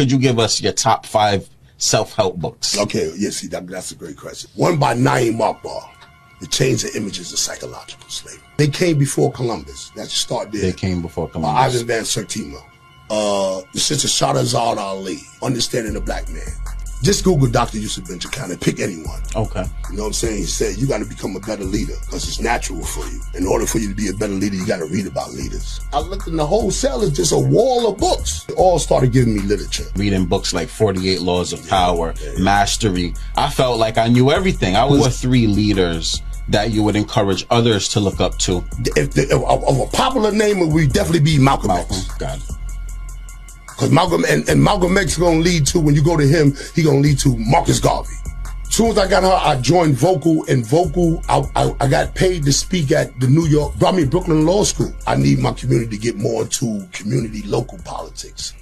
could you give us your top 5 self-help books? Okay, yeah, see, that's a great question. One by Naeem Akbar, The Change of Images of Psychological Slavery. They came before Columbus. Let's start there. They came before Columbus. Ivan Van Sertima. The sister Shahrazad Ali, Understanding the Black Man. Just Google Dr. Yusuf Ben-Jacana, pick anyone. Okay. You know what I'm saying? He said, you got to become a better leader because it's natural for you. In order for you to be a better leader, you got to read about leaders. I looked in the whole cell, it's just a wall of books. They all started giving me literature. Reading books like 48 Laws of Power, Mastery. I felt like I knew everything. I was 3 leaders that you would encourage others to look up to. If a popular name would definitely be Malcolm X. Got it. Because Malcolm X is going to lead to, when you go to him, he going to lead to Marcus Garvey. As soon as I got her, I joined Vocal, and Vocal, I got paid to speak at the Brooklyn Law School. I need my community to get more into community local politics.